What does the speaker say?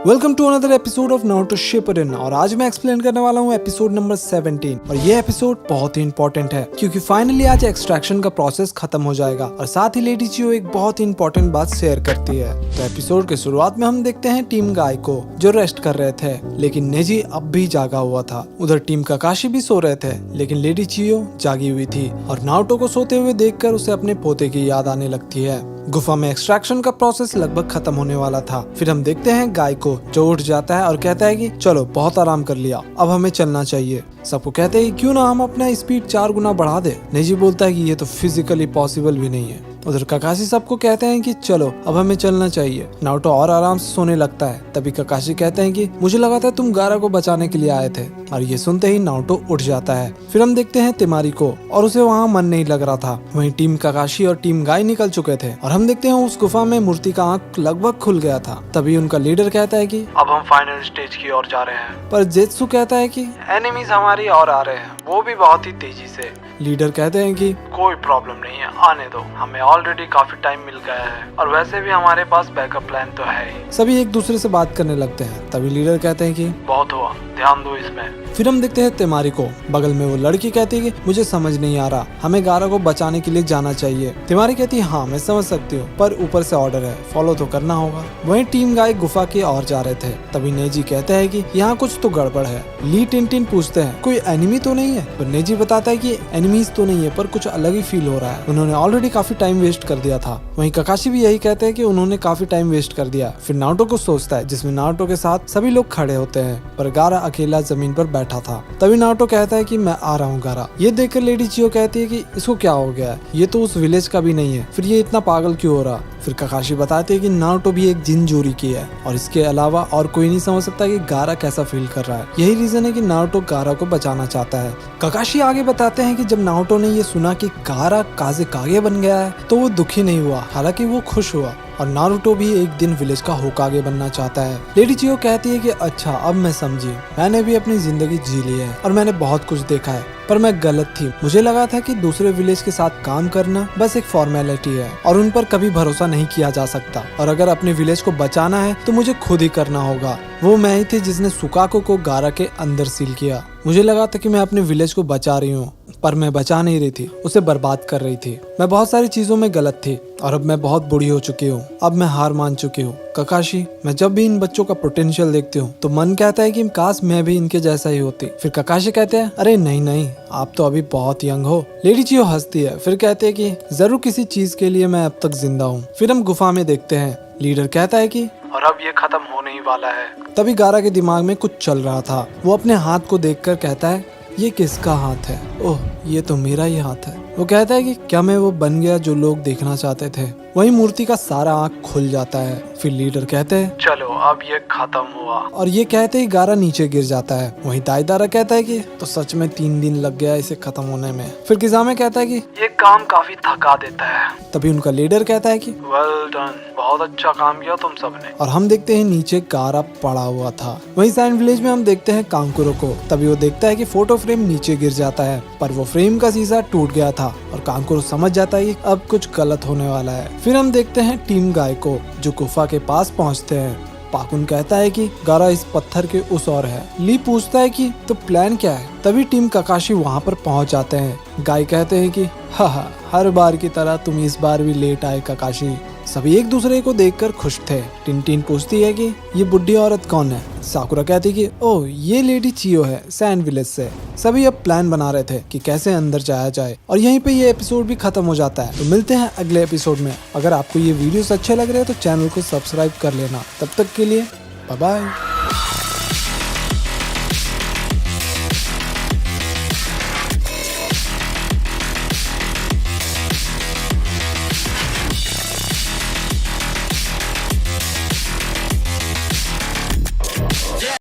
Welcome to another episode of Naruto Shippuden और आज मैं एक्सप्लेन करने वाला हूँ एपिसोड नंबर 17 और ये एपिसोड बहुत ही इंपॉर्टेंट है क्योंकि फाइनली आज एक्सट्रैक्शन का प्रोसेस खत्म हो जाएगा और साथ ही लेडी चियो एक बहुत ही इंपॉर्टेंट बात शेयर करती है। तो एपिसोड के शुरुआत में हम देखते हैं टीम गाय को जो रेस्ट कर रहे थे, लेकिन नेजी अब भी जागा हुआ था। उधर टीम काकाशी भी सो रहे थे, लेकिन लेडी चियो जागी हुई थी और नारुतो को सोते हुए देखकर उसे अपने पोते की याद आने लगती है। गुफा में एक्सट्रैक्शन का प्रोसेस लगभग खत्म होने वाला था। फिर हम देखते हैं गाय को जो उठ जाता है और कहता है कि चलो बहुत आराम कर लिया, अब हमें चलना चाहिए। सबको कहते हैं कि क्यों ना हम अपना स्पीड 4 गुना बढ़ा दे। नेजी बोलता है कि ये तो फिजिकली पॉसिबल भी नहीं है। उधर काकाशी सबको कहते हैं कि चलो अब हमें चलना चाहिए। नारुतो और आराम से सोने लगता है। तभी काकाशी कहते हैं कि मुझे लगा था तुम गारा को बचाने के लिए आए थे। और ये सुनते ही नारुतो उठ जाता है। फिर हम देखते हैं तिमारी को और उसे वहाँ मन नहीं लग रहा था। वहीं टीम काकाशी और टीम गाय निकल चुके थे और हम देखते हैं उस गुफा में मूर्ति का आंख लगभग खुल गया था। तभी उनका लीडर कहता है कि अब हम फाइनल स्टेज की ओर जा रहे हैं। पर जेत्सु कहता है कि एनिमीज हमारी और आ रहे हैं, वो भी बहुत ही तेजी से। लीडर कहते हैं कि कोई प्रॉब्लम नहीं है, आने दो, हमें ऑलरेडी काफी टाइम मिल गया है और वैसे भी हमारे पास बैकअप प्लान तो है ही। सभी एक दूसरे से बात करने लगते हैं। तभी लीडर कहते हैं कि बहुत हुआ, ध्यान दो इसमें। फिर हम देखते हैं तिमारी को। बगल में वो लड़की कहती है कि मुझे समझ नहीं आ रहा, हमें गारा को बचाने के लिए जाना चाहिए। तिमारी कहती है हाँ मैं समझ सकती हूँ, पर ऊपर से ऑर्डर है, फॉलो तो करना होगा। वहीं टीम गाय गुफा की ओर जा रहे थे। तभी नेजी कहते हैं कि यहाँ कुछ तो गड़बड़ है। ली टिन पूछते हैं कोई एनिमी तो नहीं है, पर नेजी बताता है कि एनिमीज तो नहीं है, पर कुछ अलग ही फील हो रहा है। उन्होंने ऑलरेडी काफी टाइम वेस्ट कर दिया था। वहीं काकाशी भी यही कहते हैं कि उन्होंने काफी टाइम वेस्ट कर दिया। फिर नारुतो को सोचता है, जिसमें नारुतो के साथ सभी लोग खड़े होते हैं, पर गारा अकेला जमीन पर बैठा था। तभी नारुतो कहता है कि मैं आ रहा हूँ गारा। ये देखकर लेडी चियो कहती है कि इसको क्या हो गया है, ये तो उस विलेज का भी नहीं है, फिर ये इतना पागल क्यों हो रहा। फिर काकाशी बताते हैं कि नारुतो भी एक जिन चोरी की है और इसके अलावा और कोई नहीं समझ सकता कि गारा कैसा फील कर रहा है। यही रीजन है कि नारुतो गारा को बचाना चाहता है। काकाशी आगे बताते हैं कि जब नारुतो ने ये सुना कि गारा काजे कागे बन गया है तो वो दुखी नहीं हुआ, हालांकि वो खुश हुआ। और नारुतो भी एक दिन विलेज का होकागे बनना चाहता है। लेडी चियो कहती है कि अच्छा अब मैं समझी, मैंने भी अपनी जिंदगी जी ली है और मैंने बहुत कुछ देखा है, पर मैं गलत थी। मुझे लगा था कि दूसरे विलेज के साथ काम करना बस एक फॉर्मेलिटी है और उन पर कभी भरोसा नहीं किया जा सकता, और अगर अपने विलेज को बचाना है तो मुझे खुद ही करना होगा। वो मैं ही थी जिसने सुकाको को गारा के अंदर सील किया। मुझे लगा था कि मैं अपने विलेज को बचा रही हूँ, पर मैं बचा नहीं रही थी, उसे बर्बाद कर रही थी। मैं बहुत सारी चीजों में गलत थी और अब मैं बहुत बुरी हो चुकी हूँ। अब मैं हार मान चुकी हूँ। काकाशी, मैं जब भी इन बच्चों का पोटेंशियल देखती हूँ तो मन कहता है कि काश मैं भी इनके जैसा ही होती। फिर काकाशी कहते हैं अरे नहीं नहीं, आप तो अभी बहुत यंग हो। लेडी चियो हंसती है, फिर कहते हैं कि जरूर किसी चीज के लिए मैं अब तक जिंदा हूँ। फिर हम गुफा में देखते हैं। लीडर कहता है कि और अब ये खत्म होने ही वाला है। तभी गारा के दिमाग में कुछ चल रहा था। वो अपने हाथ को देखकर कहता है ये किसका हाथ है? ओह ये तो मेरा ही हाथ है। वो कहता है कि क्या मैं वो बन गया जो लोग देखना चाहते थे? वही मूर्ति का सारा आँख खुल जाता है। फिर लीडर कहते हैं चलो अब ये खत्म हुआ, और ये कहते ही गारा नीचे गिर जाता है। वहीं दाईदारा कहता है कि तो सच में 3 दिन लग गया इसे खत्म होने में। फिर किजामे कहता है कि ये काम काफी थका देता है। तभी उनका लीडर कहता है कि वेल डन, बहुत अच्छा काम किया तुम सबने। और हम देखते हैं नीचे गारा पड़ा हुआ था। वहीं साइन विलेज में हम देखते हैं कांकुरो को। तभी वो देखता है कि फोटो फ्रेम नीचे गिर जाता है, पर वो फ्रेम का शीशा टूट गया था और कांकुरो समझ जाता है कि अब कुछ गलत होने वाला है। फिर हम देखते हैं टीम गाय को जो गुफा के पास पहुंचते हैं। पाकुन कहता है कि गारा इस पत्थर के उस ओर है। ली पूछता है कि तो प्लान क्या है? तभी टीम काकाशी वहां पर पहुंच जाते हैं। गाय कहते हैं कि हा हर बार की तरह तुम इस बार भी लेट आए काकाशी। सभी एक दूसरे को देखकर खुश थे। टिन पूछती है कि ये बुढ़ी औरत कौन है? साकुरा कहती कि ओह ये लेडी चियो है सैंड विलेज से। सभी अब प्लान बना रहे थे कि कैसे अंदर जाया जाए और यहीं पे ये एपिसोड भी खत्म हो जाता है। तो मिलते हैं अगले एपिसोड में। अगर आपको ये वीडियोस अच्छे लग रहे हैं तो चैनल को सब्सक्राइब कर लेना। तब तक के लिए बाय बाय।